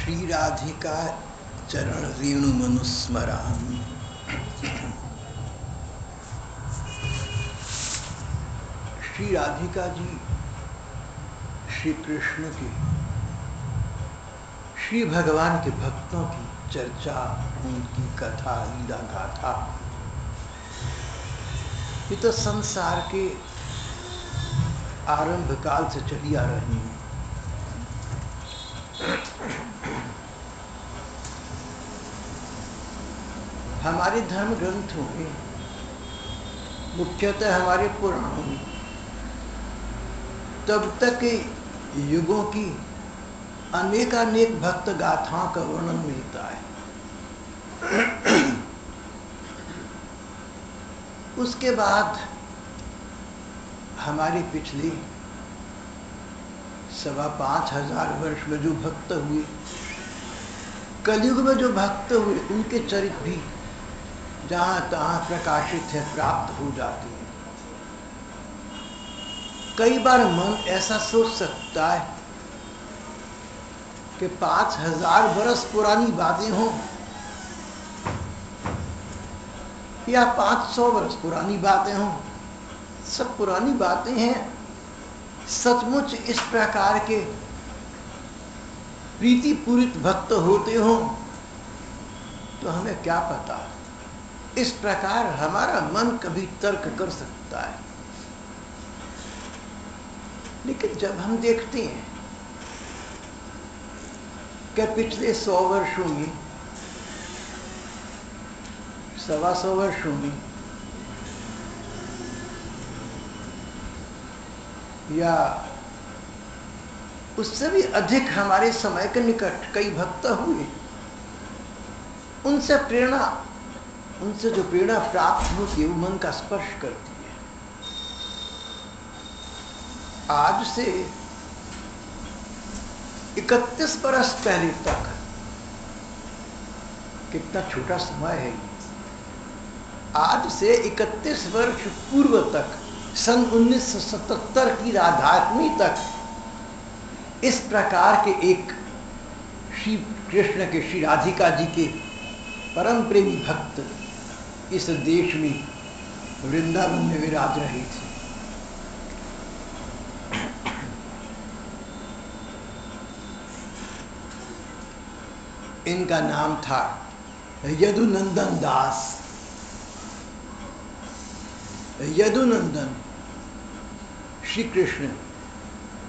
श्री राधिका चरण रेणु मनुस्मरामि। श्री राधिका जी श्री कृष्ण की, श्री भगवान के भक्तों की चर्चा, उनकी कथा, लीला गाथा, ये तो संसार के आरंभ काल से चली आ रही है। हमारे धर्म ग्रंथों में, मुख्यतः हमारे पुराणों में तब तक के युगों की अनेकानेक भक्त गाथाओं का वर्णन मिलता है। उसके बाद हमारे पिछले 5,500 वर्ष में जो भक्त हुए, कलयुग में जो भक्त हुए, उनके चरित्र भी जहां तहां प्रकाशित है, प्राप्त हो जाते हैं। कई बार मन ऐसा सोच सकता है कि 5,000 वर्ष पुरानी बातें हों या 500 वर्ष पुरानी बातें हों, सब पुरानी बातें हैं। सचमुच इस प्रकार के प्रीति पूरित भक्त होते हों तो हमें क्या पता। इस प्रकार हमारा मन कभी तर्क कर सकता है, लेकिन जब हम देखते हैं कि पिछले 100 वर्षों में, 125 वर्षों में, या उससे भी अधिक हमारे समय के निकट कई भक्त हुए, उनसे जो प्रेरणा प्राप्त होती है वो मन का स्पर्श करती है। आज से 31 बरस पहले तक, कितना छोटा समय है ये, आज से 31 वर्ष पूर्व तक, सन 1977 की राधाष्टमी तक इस प्रकार के एक श्री कृष्ण के, श्री राधिका जी के परम प्रेमी भक्त इस देश में वृंदावन में विराज रहे थे। इनका नाम था यदुनंदन दास। यदुनंदन श्री कृष्ण,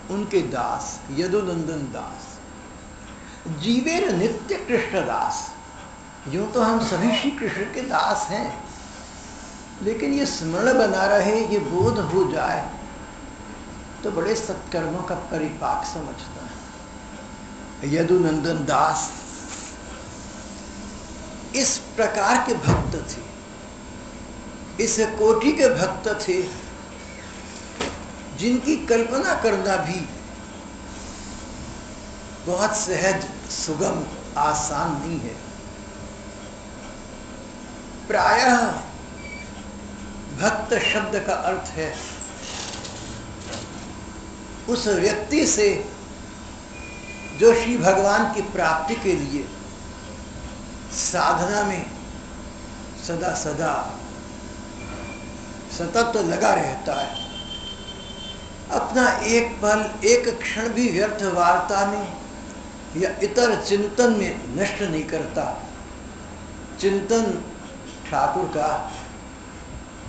उनके दास यदुनंदन दास। जीवेर नित्य कृष्ण दास। यूं तो हम सभी श्री कृष्ण के दास हैं, लेकिन ये स्मरण बना रहे, ये बोध हो जाए तो बड़े सत्कर्मों का परिपाक समझता है। यदुनंदन दास इस प्रकार के भक्त थे, इस कोटि के भक्त थे जिनकी कल्पना करना भी बहुत सहज, सुगम, आसान नहीं है। प्रायः भक्त शब्द का अर्थ है उस व्यक्ति से जो श्री भगवान की प्राप्ति के लिए साधना में सदा सदा सतत लगा रहता है, अपना एक पल, एक क्षण भी व्यर्थ वार्ता में या इतर चिंतन में नष्ट नहीं करता। चिंतन ठाकुर का,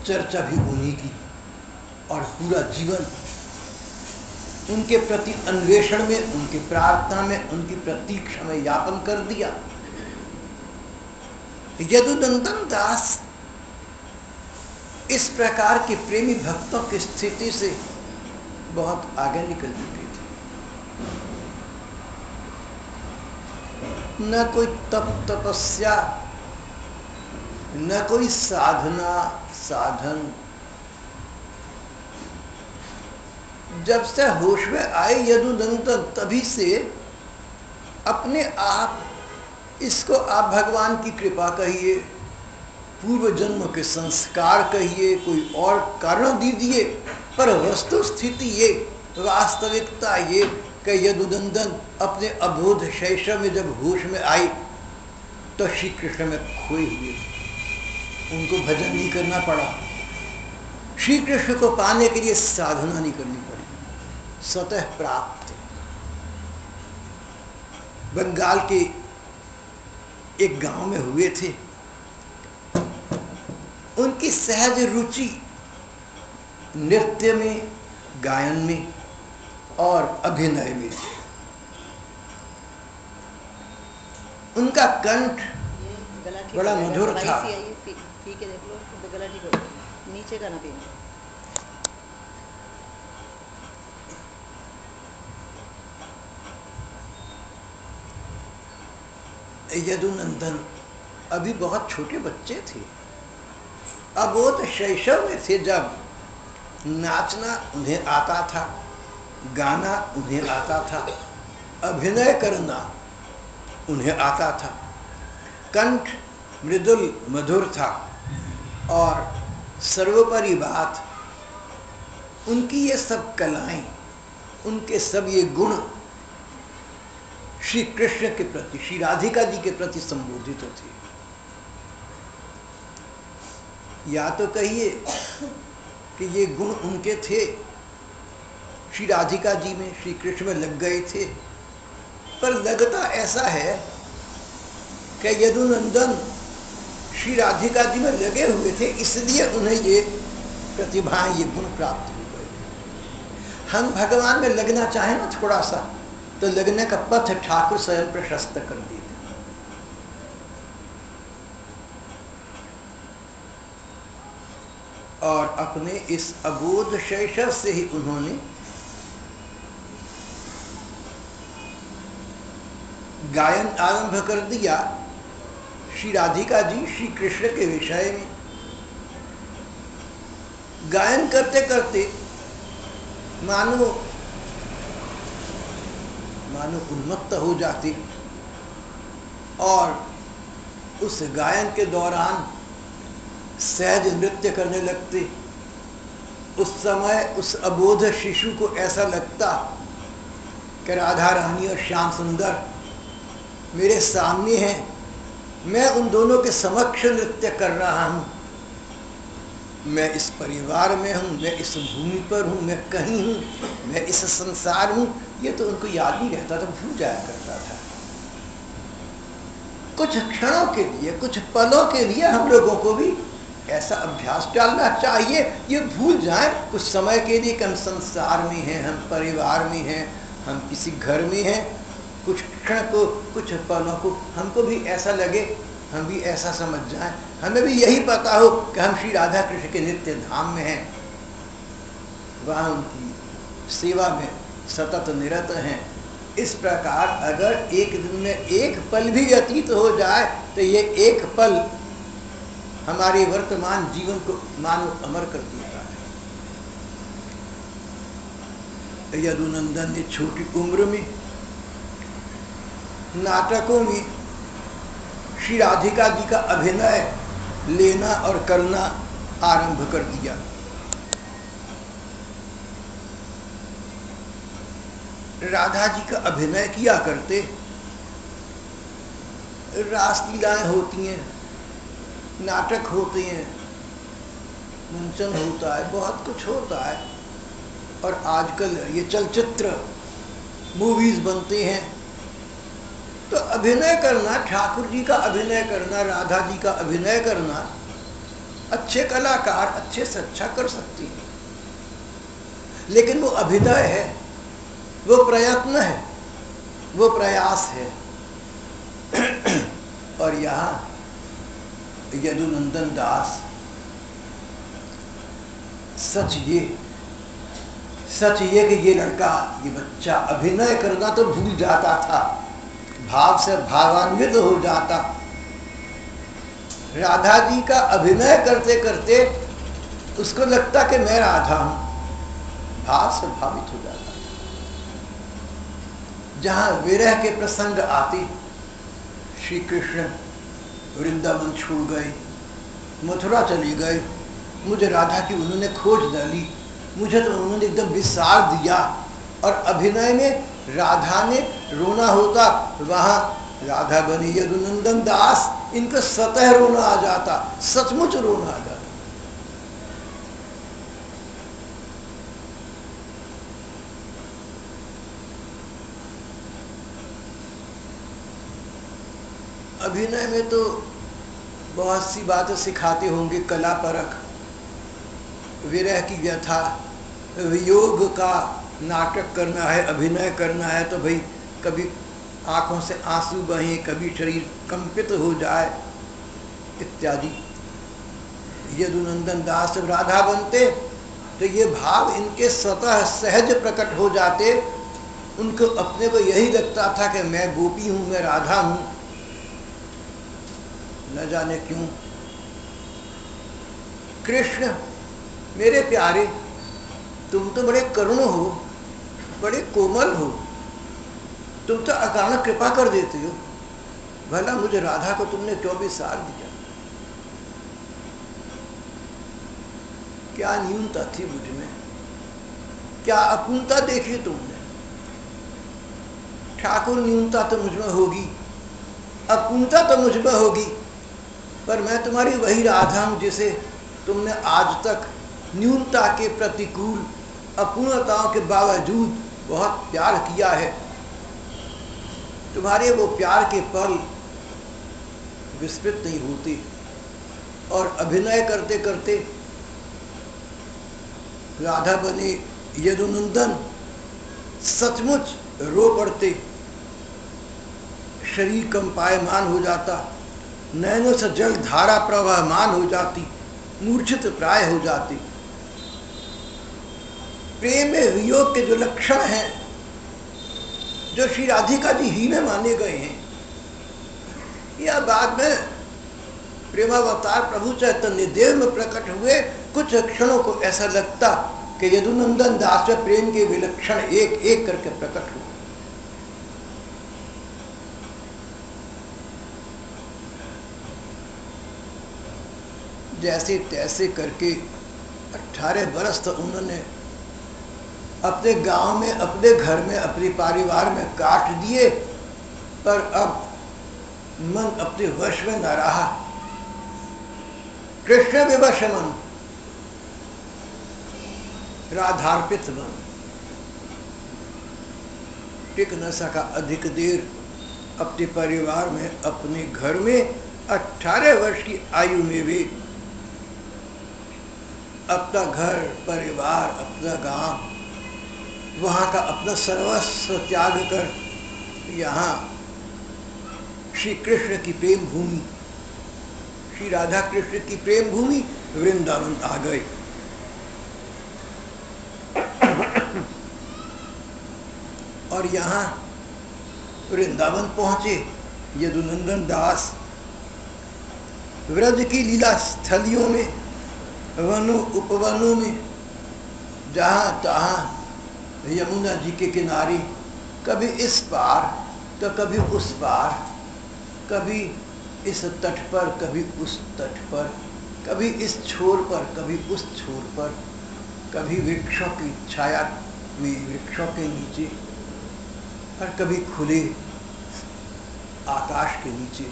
चर्चा भी उन्हीं की, और पूरा जीवन उनके प्रति अन्वेषण में, उनकी प्रार्थना में, उनकी प्रतीक्षा में यापन कर दिया। यदुनंदन दास इस प्रकार के प्रेमी भक्तों की स्थिति से बहुत आगे निकल चुके थे। न कोई तपस्या, न कोई साधना साधन। जब से होश में आए यदुनंदन, तभी से अपने आप, इसको आप भगवान की कृपा कहिए, पूर्व जन्म के संस्कार कहिए, कोई और कारण दीजिए, पर वस्तु स्थिति ये, वास्तविकता ये कि यदुनंदन अपने अबोध शैशव में जब होश में आई तो श्री कृष्ण में खोए हुए, उनको भजन नहीं करना पड़ा, श्री कृष्ण को पाने के लिए साधना नहीं करनी पड़ी, स्वतः प्राप्त। बंगाल के एक गांव में हुए थे, उनकी सहज रुचि नृत्य में, गायन में और अभिनय में थी। उनका कंठ बड़ा मधुर था। पी के देख लो तो गला ठीक हो, नीचे का ना पीना। यदुनंदन अभी बहुत छोटे बच्चे थे, अबोध शैशव में थे जब नाचना उन्हें आता था, गाना उन्हें आता था, अभिनय करना उन्हें आता था, कंठ मृदुल मधुर था और सर्वोपरि बात उनकी ये सब कलाएं, उनके सब ये गुण श्री कृष्ण के प्रति, श्री राधिका जी के प्रति संबोधित थे। या तो कहिए कि ये गुण उनके थे, श्री राधिका जी में, श्री कृष्ण में लग गए थे, पर लगता ऐसा है कि यदुनंदन श्री राधिका जी में लगे हुए थे, इसलिए उन्हें ये प्रतिभाएं, ये गुण प्राप्त हो गए। हम भगवान में लगना चाहें ना थोड़ा सा, तो लगने का पथ ठाकुर स्वयं प्रशस्त कर देते। और अपने इस अबोध शैशव से ही उन्होंने गायन आरंभ कर दिया श्री राधिका जी, श्री कृष्ण के विषय में। गायन करते करते मानो उन्मत्त हो जाती और उस गायन के दौरान सहज नृत्य करने लगते। उस समय उस अबोध शिशु को ऐसा लगता कि राधा रानी और श्याम सुंदर मेरे सामने हैं, मैं उन दोनों के समक्ष नृत्य कर रहा हूँ, मैं इस परिवार में हूँ, मैं इस भूमि पर हूँ, मैं कहीं हूँ, मैं इस संसार हूँ। ये तो उनको याद नहीं रहता था, भूल जाया करता था। कुछ क्षणों के लिए, कुछ पलों के लिए हम लोगों को भी ऐसा अभ्यास डालना चाहिए, ये भूल जाए कुछ समय के लिए कि हम संसार में हैं, हम परिवार में हैं, हम किसी घर में हैं। कुछ क्षण को, कुछ पलों को हमको भी ऐसा लगे, हम भी ऐसा समझ जाएं, हमें भी यही पता हो कि हम श्री राधा कृष्ण के नित्य धाम में हैं, वहाँ उनकी सेवा में सतत निरत हैं। इस प्रकार अगर एक दिन में एक पल भी व्यतीत हो जाए तो ये एक पल हमारे वर्तमान जीवन को मानो अमर कर देता है। यदुनंदन ने छोटी उम्र में नाटकों में श्री राधिका जी का अभिनय लेना और करना आरंभ कर दिया। राधा जी का अभिनय किया करते, रासलीलाएं होती हैं, नाटक होते हैं, मंचन होता है, बहुत कुछ होता है। और आजकल ये चलचित्र मूवीज बनते हैं, तो अभिनय करना, ठाकुर जी का अभिनय करना, राधा जी का अभिनय करना, अच्छे कलाकार अच्छे से अच्छा कर सकते हैं, लेकिन वो अभिनय है, वो प्रयत्न है, वो प्रयास है। और यहाँ यदुनंदन दास सच ये कि ये लड़का, ये बच्चा अभिनय करना तो भूल जाता था, भाव से भावान्वित हो जाता। राधा जी का अभिनय करते करते उसको लगता कि मैं राधा हूं, भाव से भावित हो जाता। जहां विरह के प्रसंग आते, श्री कृष्ण वृंदावन छोड़ गए, मथुरा चले गए, मुझे राधा की उन्होंने खोज डाली, मुझे तो उन्होंने एकदम विसार दिया, और अभिनय में राधा ने रोना होता, वहां राधा बनी यदुनंदन दास, इनका स्वतः रोना आ जाता, सचमुच रोना आ जाता। अभिनय में तो बहुत सी बातें सिखाते होंगे, कला परख, विरह की व्यथा, वियोग का नाटक करना है, अभिनय करना है तो भाई कभी आंखों से आंसू बहे, कभी शरीर कंपित हो जाए इत्यादि। यदुनंदन दास जब राधा बनते तो ये भाव इनके स्वतः सहज प्रकट हो जाते। उनको अपने को यही लगता था कि मैं गोपी हूं, मैं राधा हूं। न जाने क्यों कृष्ण मेरे प्यारे, तुम तो बड़े करुण हो, बड़े कोमल हो, तुम तो अचानक कृपा कर देते हो, भला मुझे राधा को तुमने क्यों विसार दिया? क्या न्यूनता थी मुझ में, क्या अपूर्णता देखी तुमने? ठाकुर न्यूनता तो मुझ में होगी, अपूर्णता तो मुझ में होगी, पर मैं तुम्हारी वही राधा हूं जिसे तुमने आज तक न्यूनता के प्रतिकूल, अपूर्णताओं के बावजूद बहुत प्यार किया है। तुम्हारे वो प्यार के पल विस्मृत नहीं होते। और अभिनय करते करते राधा बने यदुनंदन सचमुच रो पड़ते, शरीर कंपायमान हो जाता, नैनों से जल धारा प्रवाहमान हो जाती, मूर्छित प्राय हो जाती। प्रेम में वियोग के जो लक्षण हैं, जो श्री राधिका जी ही में माने गए हैं, या बाद में प्रेमावतार प्रभु चैतन्य देव में प्रकट हुए, कुछ क्षणों को ऐसा लगता कि यदुनंदन दास में प्रेम के विलक्षण एक एक करके प्रकट हुए। जैसे तैसे करके 18 बरस तो उन्होंने अपने गांव में, अपने घर में, अपने परिवार में काट दिए, पर अब मन अपने वश में न रहा। कृष्ण विवश मन, राधार्पित मन, टिक न सका अधिक देर अपने परिवार में, अपने घर में। 18 वर्ष की आयु में वे अपना घर परिवार, अपना गांव, वहां का अपना सर्वस्व त्याग कर यहाँ श्री कृष्ण की प्रेम भूमि, श्री राधा कृष्ण की प्रेम भूमि वृंदावन आ गए। और यहाँ वृंदावन पहुंचे यदुनंदन दास। व्रज की लीला स्थलियों में, वनों उपवनों में, जहां तहां यमुना जी के किनारे, कभी इस पार तो कभी उस पार, कभी इस तट पर कभी उस तट पर, कभी इस छोर पर कभी उस छोर पर, कभी वृक्षों की छाया में वृक्षों के नीचे, और कभी खुले आकाश के नीचे।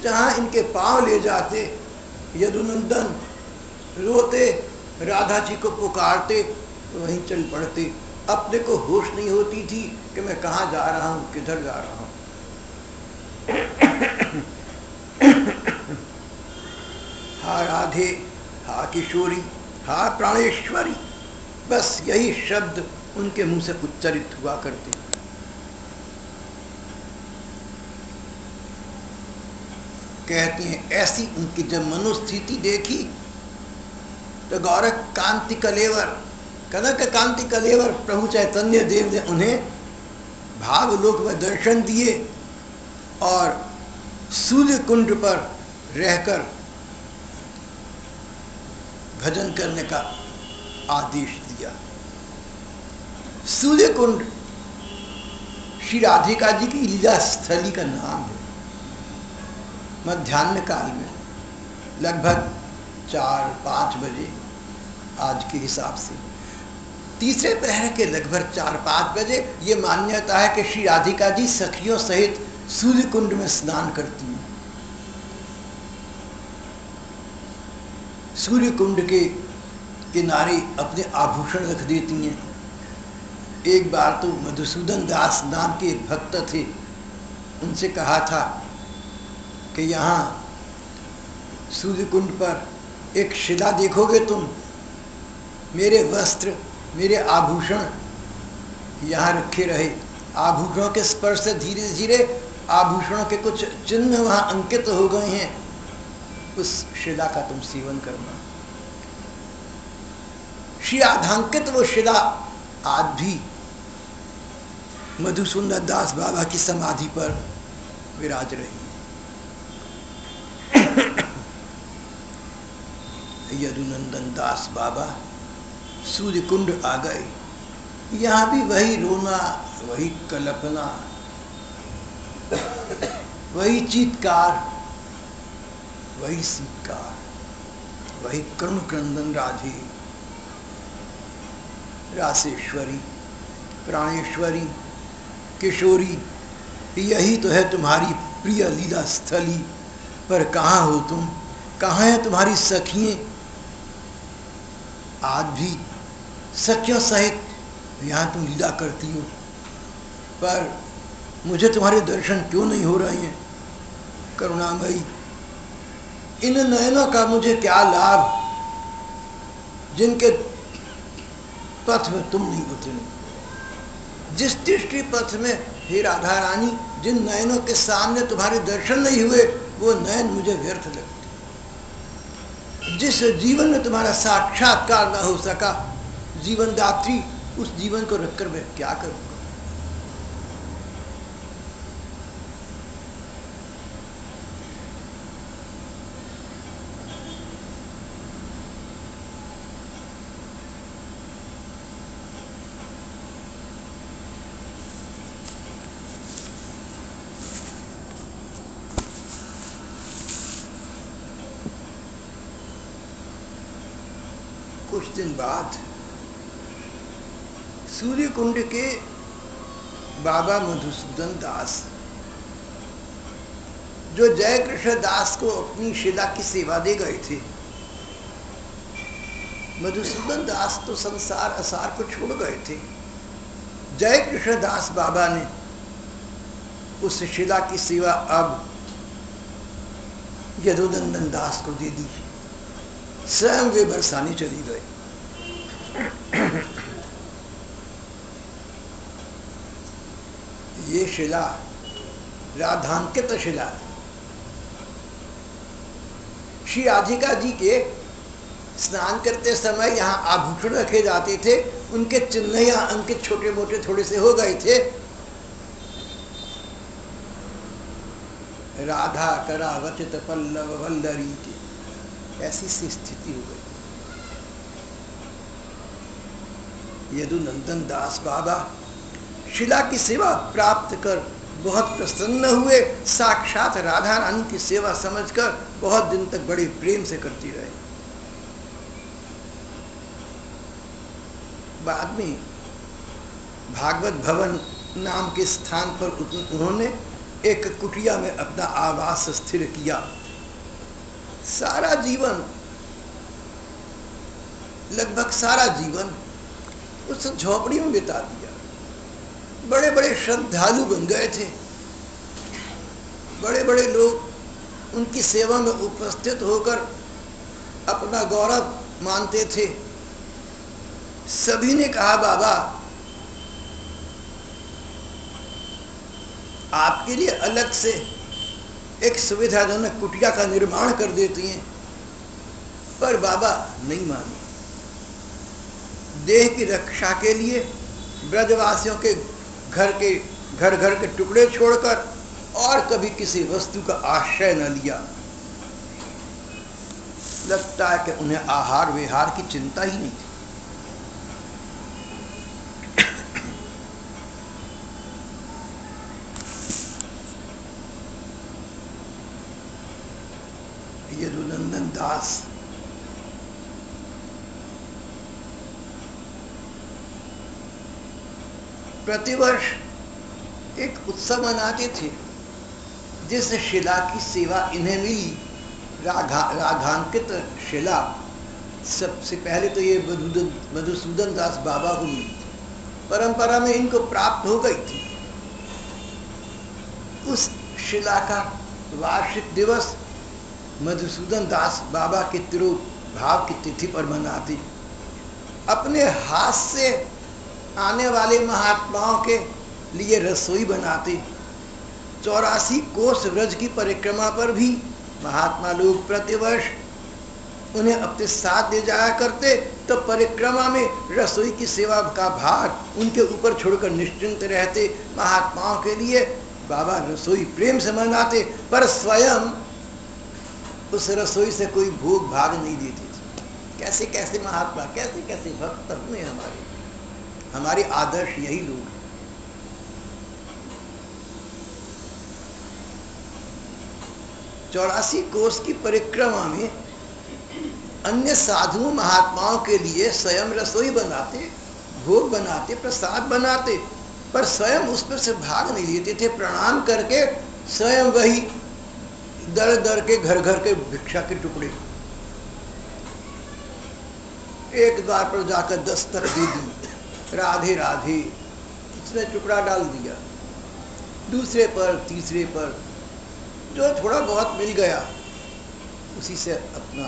जहां इनके पांव ले जाते, यदुनंदन रोते, राधा जी को पुकारते, वहीं चल पड़ते। अपने को होश नहीं होती थी कि मैं कहाँ जा रहा हूँ, किधर जा रहा हूँ। हा राधे, हा किशोरी, हा प्राणेश्वरी, बस यही शब्द उनके मुंह से उच्चारित हुआ करते। कहते हैं ऐसी उनकी जब मनोस्थिति देखी तो गौरव कांति कलेवर, कनक कांति कलेवर प्रभु चैतन्य देव ने उन्हें भावलोक में दर्शन दिए और सूर्य कुंड पर रहकर भजन करने का आदेश दिया। सूर्य कुंड श्री राधिका जी की लीला स्थली का नाम है। मध्याह्न काल में लगभग 4-5 बजे आज के हिसाब से तीसरे पहर के लगभग 4-5 बजे ये मान्यता है कि श्री राधिका जी सखियों सहित सूर्य कुंड में स्नान करती हैं। सूर्य कुंड के किनारे अपने आभूषण रख देती हैं। एक बार तो मधुसूदन दास नाम के एक भक्त थे, उनसे कहा था कि यहाँ सूर्य कुंड पर एक शिला देखोगे तुम, मेरे वस्त्र मेरे आभूषण यहाँ रखे रहे। आभूषणों के स्पर्श से धीरे धीरे आभूषणों के कुछ चिन्ह वहाँ अंकित हो गए हैं, उस शिला का तुम सेवन करना। श्री आधांकित वो शिला आज भी मधुसूदन दास बाबा की समाधि पर विराज रही है। यदुनंदन दास बाबा सूर्य कुंड आ गए। यहाँ भी वही रोना, वही कल्पना, वही चीत्कार, वही सीतकार, वही करुण क्रंदन राधे, रासेश्वरी, प्राणेश्वरी, किशोरी, यही तो है तुम्हारी प्रिय लीला स्थली। पर कहाँ हो तुम, कहाँ है तुम्हारी सखियां? आज भी सखियों सहित यहाँ तुम लीला करती हो, पर मुझे तुम्हारे दर्शन क्यों नहीं हो रहे हैं? करुणामयी, इन नयनों का मुझे क्या लाभ जिनके पथ में तुम नहीं उतरे। जिस दृष्टि पथ में हे राधा रानी, जिन नयनों के सामने तुम्हारे दर्शन नहीं हुए, वो नयन मुझे व्यर्थ लगते। जिस जीवन में तुम्हारा साक्षात्कार न हो सका, जीवन दात्री, उस जीवन को रखकर मैं क्या करूंगा? कुछ दिन बाद सूर्य कुंड के बाबा मधुसूदन दास, जो जय कृष्ण दास को अपनी शिला की सेवा दे गए थे, मधुसूदन दास तो संसार असार को छोड़ गए थे। जय कृष्ण दास बाबा ने उस शिला की सेवा अब यदुनंदन दास को दे दी। स्वयं वे बरसाने चली गए। ये शिला राधांकित शिला, श्री राधिका जी के स्नान करते समय यहाँ आभूषण रखे जाते थे, उनके चिन्ह यहाँ अंकित छोटे मोटे थोड़े से हो गए थे। राधा करावचित पल्लव वल्लरी की ऐसी सी स्थिति हो गई। यदुनंदन दास बाबा शिला की सेवा प्राप्त कर बहुत प्रसन्न हुए। साक्षात राधा रानी की सेवा समझकर बहुत दिन तक बड़े प्रेम से करती रहे। बाद में भागवत भवन नाम के स्थान पर उन्होंने एक कुटिया में अपना आवास स्थिर किया। सारा जीवन, लगभग सारा जीवन उस झोपड़ी में बिता दिया। बड़े बड़े श्रद्धालु बन गए थे, बड़े बड़े लोग उनकी सेवा में उपस्थित होकर अपना गौरव मानते थे। सभी ने कहा, बाबा आपके लिए अलग से एक सुविधाजनक कुटिया का निर्माण कर देती हैं, पर बाबा नहीं माने। देह की रक्षा के लिए ब्रजवासियों के घर घर के टुकड़े छोड़कर और कभी किसी वस्तु का आश्रय न लिया। लगता है कि उन्हें आहार विहार की चिंता ही नहीं थी। यदुनंदन दास प्रतिवर्ष एक उत्सव मनाते थे, जिस शिला की सेवा इन्हें मिली, रागांकित शिला, सबसे पहले तो ये मधुसूदन दास बाबा को मिली थी, परंपरा में इनको प्राप्त हो गई थी। उस शिला का वार्षिक दिवस मधुसूदन दास बाबा के तिरुभाव की तिथि पर मनाते, अपने हाथ से आने वाले महात्माओं के लिए रसोई बनाते। 84 कोस व्रज की परिक्रमा पर भी महात्मा लोग प्रतिवर्ष उन्हें अपने साथ ले जाया करते, तो परिक्रमा में रसोई की सेवा का भार उनके ऊपर छोड़कर निश्चिंत रहते। महात्माओं के लिए बाबा रसोई प्रेम से बनाते, पर स्वयं उस रसोई से कोई भोग भाग नहीं देते थे। कैसे कैसे महात्मा, कैसे कैसे भक्त हुए हमारे आदर्श यही लोग हैं। चौरासी कोस की परिक्रमा में अन्य साधु महात्माओं के लिए स्वयं रसोई बनाते, भोग बनाते, प्रसाद बनाते, पर स्वयं उस पर से भाग नहीं लेते थे। प्रणाम करके स्वयं वही दर दर के घर घर के भिक्षा के टुकड़े, एक द्वार पर जाकर दस्तक दे दी, राधे राधे, उसने टुकड़ा डाल दिया, दूसरे पर, तीसरे पर, जो थोड़ा बहुत मिल गया उसी से अपना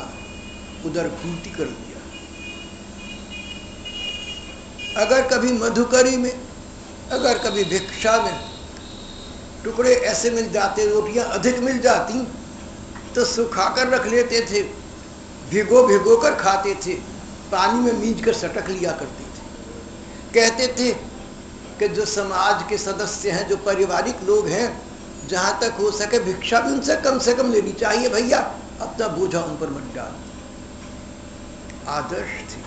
उदर पूर्ति कर लिया। अगर कभी मधुकरी में, अगर कभी भिक्षा में टुकड़े ऐसे मिल जाते, रोटियां अधिक मिल जाती, तो सुखाकर रख लेते थे, भिगो भिगो कर खाते थे, पानी में मींज कर सटक लिया करते थे। कहते थे कि जो समाज के सदस्य हैं, जो पारिवारिक लोग हैं, जहां तक हो सके भिक्षा भी उनसे से कम लेनी चाहिए भैया, अपना बोझा उन पर मत डाल। आदर्श थे।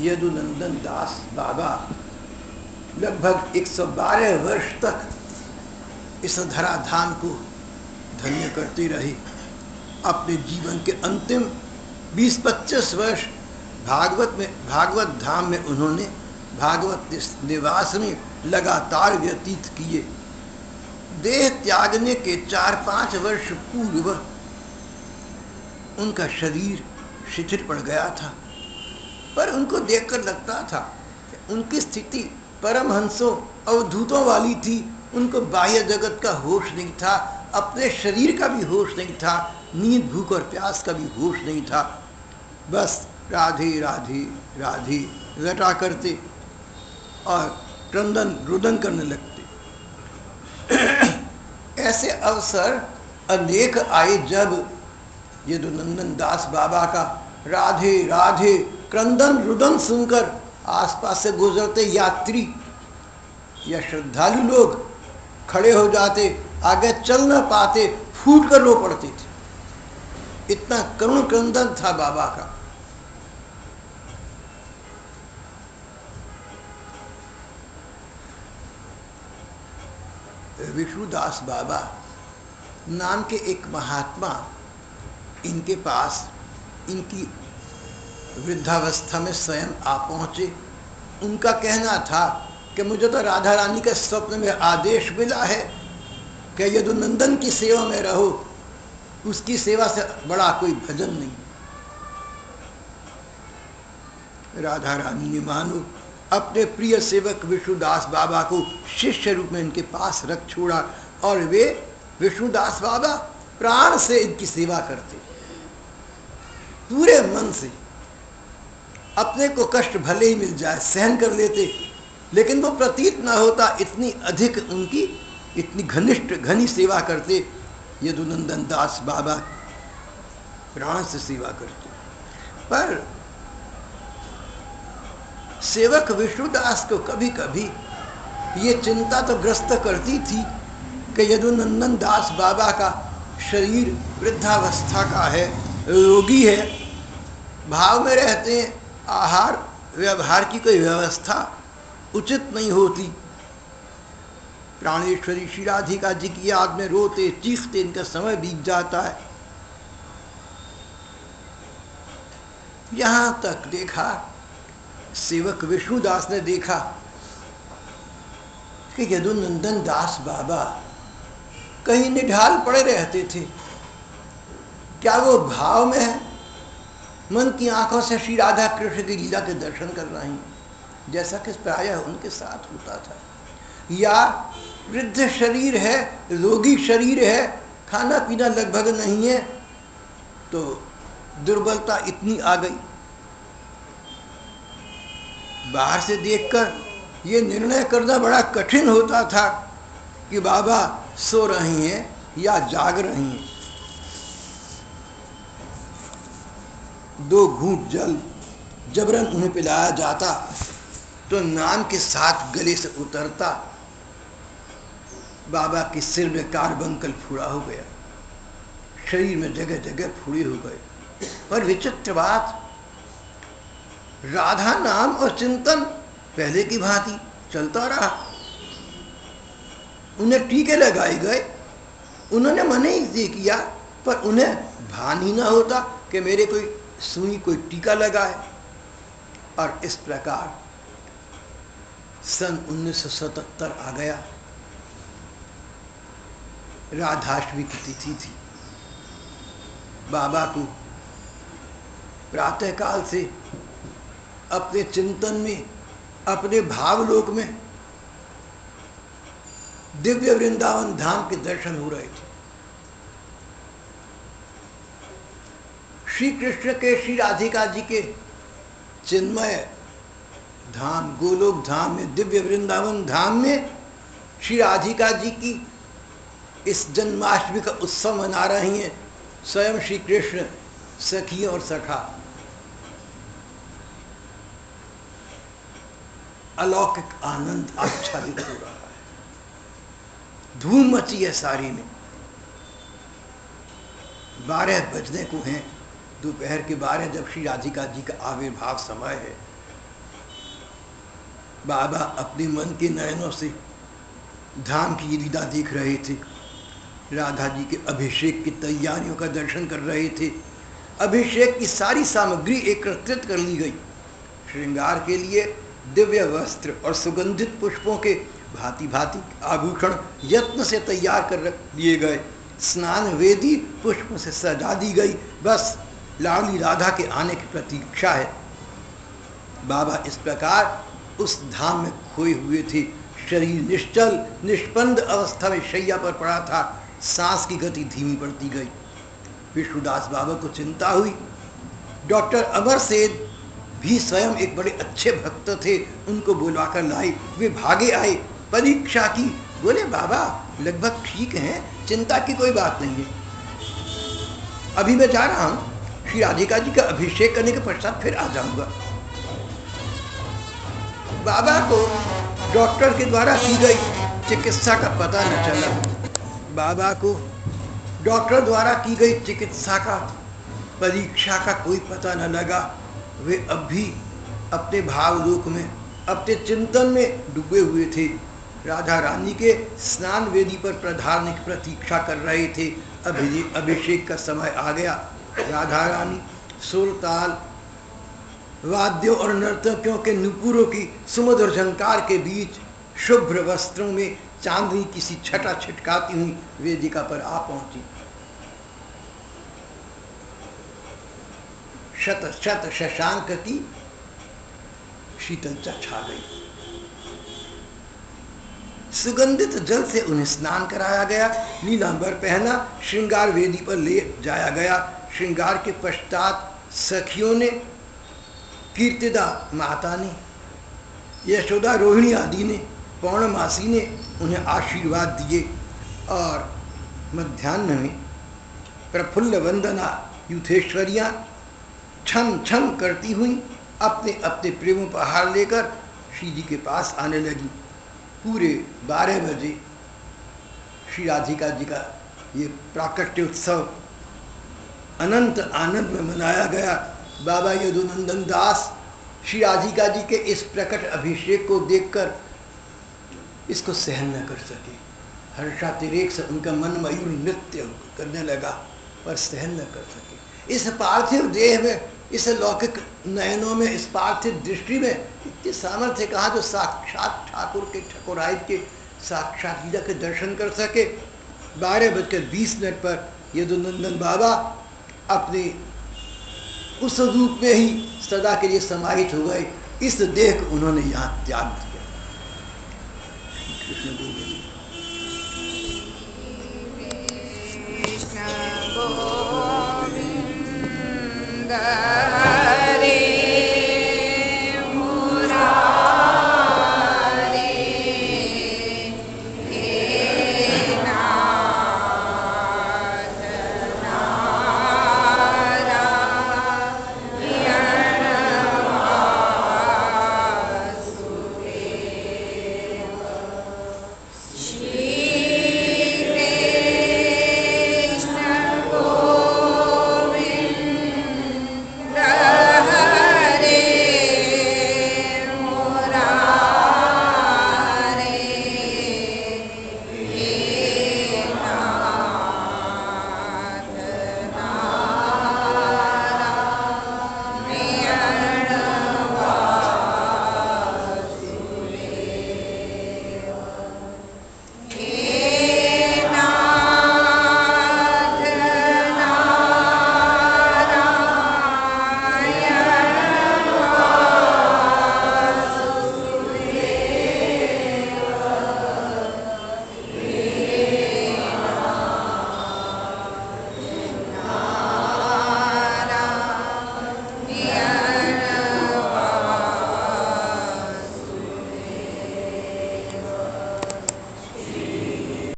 यदुनंदन दास बाबा लगभग 112 वर्ष तक इस धराधाम को धन्य करते रहे। अपने जीवन के अंतिम 20-25 वर्ष भागवत धाम में उन्होंने भागवत निवास में लगातार व्यतीत किए। देह त्यागने के 4-5 वर्ष पूर्व उनका शरीर शिथिल पड़ गया था, पर उनको देखकर लगता था कि उनकी स्थिति परमहंसों अवधूतों वाली थी। उनको बाह्य जगत का होश नहीं था, अपने शरीर का भी होश नहीं था, नींद, भूख और प्यास का भी होश नहीं था। बस राधे राधे राधे रटा करते और क्रंदन रुदन करने लगते। ऐसे अवसर अनेक आए जब यदुनंदन दास बाबा का राधे राधे क्रंदन रुदन सुनकर आसपास से गुजरते यात्री या श्रद्धालु लोग खड़े हो जाते, आगे चल न पाते, फूट कर रो पड़ते थे। इतना करुण क्रंदन था बाबा का। विष्णुदास बाबा नाम के एक महात्मा इनके पास इनकी वृद्धावस्था में स्वयं आ पहुंचे। उनका कहना था कि मुझे तो राधा रानी के स्वप्न में आदेश मिला है कि यदुनंदन की सेवा में रहो, उसकी सेवा से बड़ा कोई भजन नहीं। राधा रानी ने मानो अपने प्रिय सेवक विष्णुदास बाबा को शिष्य रूप में इनके पास रख छोड़ा और वे विष्णुदास बाबा प्राण से इनकी सेवा करते, पूरे मन से। अपने को कष्ट भले ही मिल जाए सहन कर लेते, लेकिन वो प्रतीत न होता, इतनी अधिक उनकी इतनी घनिष्ठ घनी सेवा करते। यदुनंदन दास बाबा प्राण से सेवा करते। पर सेवक विष्णुदास को कभी कभी ये चिंता तो ग्रस्त करती थी कि यदुनंदन दास बाबा का शरीर वृद्धावस्था का है, रोगी है, भाव में रहते हैं, आहार व्यवहार की कोई व्यवस्था उचित नहीं होती। प्राणेश्वरी श्री राधिका जी की याद में रोते चीखते इनका समय बीत जाता है। यहां तक देखा, सेवक विष्णुदास ने देखा कि यदुनंदन दास बाबा कहीं निढाल पड़े रहते थे। क्या वो भाव में है? मन की आंखों से श्री राधा कृष्ण की लीला के दर्शन कर रहे हैं, जैसा कि प्रायः उनके साथ होता था। या वृद्ध शरीर है, रोगी शरीर है, खाना पीना लगभग नहीं है, तो दुर्बलता इतनी आ गई। बाहर से देखकर ये निर्णय करना बड़ा कठिन होता था कि बाबा सो रहे हैं या जाग रहे हैं। 2 घूंट जल जबरन उन्हें पिलाया जाता तो नाम के साथ गले से उतरता। बाबा के सिर में कार्बंकल फूड़ा हो गया, शरीर में जगह जगह फूड़े हो गए। पर विचित्र बात, राधा नाम और चिंतन पहले की भांति चलता रहा। उन्हें टीके लगाए गए, उन्होंने मना ही किया, पर उन्हें भान ही ना होता कि मेरे कोई सुई कोई टीका लगाए। और इस प्रकार सन 1977 आ गया। राधाष्टमी की तिथि थी। बाबा को प्रातःकाल से अपने चिंतन में, अपने भावलोक में दिव्य वृंदावन धाम के दर्शन हो रहे थे। श्री कृष्ण के, श्री राधिका जी के चिन्मय धाम गोलोक धाम में, दिव्य वृंदावन धाम में श्री राधिका जी की इस जन्माष्टमी का उत्सव मना रही हैं स्वयं श्री कृष्ण, सखी और सखा। अलौकिक आनंद आच्छादित हो रहा है, धूम मची है सारी में। 12 बजने को हैं, दोपहर के 12, जब श्री राधिका जी का आविर्भाव समय है। बाबा अपने मन के नयनों से धाम की लीला देख रहे थे, राधा जी के अभिषेक की तैयारियों का दर्शन कर रहे थे। अभिषेक की सारी सामग्री एकत्रित कर ली गई। श्रृंगार के लिए दिव्य वस्त्र और सुगंधित पुष्पों के भांति भांति आभूषण यत्न से तैयार कर रख दिए गए। स्नान वेदी पुष्प से सजा दी गई। बस लाडली राधा के आने की प्रतीक्षा है। बाबा इस प्रकार उस धाम में खोए हुए थे। शरीर निश्चल निष्पन्द अवस्था में शैया पर पड़ा था। सांस की गति धीमी पड़ती गई। विष्णुदास बाबा को चिंता हुई। डॉक्टर अमर सेठ भी स्वयं एक बड़े अच्छे भक्त थे, उनको बुलवाकर लाई। वे भागे आए, परीक्षा की, बोले बाबा लगभग ठीक हैं, चिंता की कोई बात नहीं है। अभी मैं जा रहा हूँ, श्री राधिका जी का अभिषेक करने के पश्चात फिर आ जाऊंगा। बाबा को डॉक्टर के द्वारा की गई चिकित्सा का पता न चला। बाबा को डॉक्टर द्वारा की गई चिकित्सा का, परीक्षा का कोई पता न लगा। वे अब भी अपने भावलोक में, अपने चिंतन में डूबे हुए थे। राधा रानी के स्नान वेदी पर प्रधारने की प्रतीक्षा कर रहे थे। अभिषेक का समय आ गया। राधा रानी सुरताल वाद्यों और नर्तकियों के नुपुरों की सुमधुर झंकार के बीच शुभ्र वस्त्रों में चांदनी की सी छटा छिटकाती हुई वेदिका पर आ पहुंची। शत शत शशांक की शीतलता छा गई। सुगंधित जल से उन्हें स्नान कराया गया, नीलांबर पहना, श्रृंगार वेदी पर ले जाया गया। श्रृंगार के पश्चात सखियों ने, कीर्तिदा माता ने, यशोदा रोहिणी आदि ने, पौर्णमासी ने उन्हें आशीर्वाद दिए और मध्याह्न में प्रफुल्ल वंदना युथेश्वरियाँ छम छम करती हुई अपने अपने प्रेमोपहार लेकर श्री जी के पास आने लगी। पूरे 12 बजे श्री राधिका जी का ये प्राकट्य उत्सव अनंत आनंद में मनाया गया। बाबा यदुनंदन दास श्री राधिका जी के इस प्रकट अभिषेक को देखकर इसको सहन न कर सके। हर्षातिरेक से उनका मन मयूर नृत्य करने लगा, पर सहन न कर सके। इस पार्थिव देह में इस लौकिक नयनों में, इस पार्थिव दृष्टि में इतनी सामर्थ्य कहा जो साक्षात ठाकुर के ठकुराई के साक्षात लीला के दर्शन कर सके। 12:20 पर यदुनंदन बाबा अपने उस रूप में ही सदा के लिए समाहित हो गए। इस देह को उन्होंने यहाँ त्याग दिया। कृष्ण गोविंद।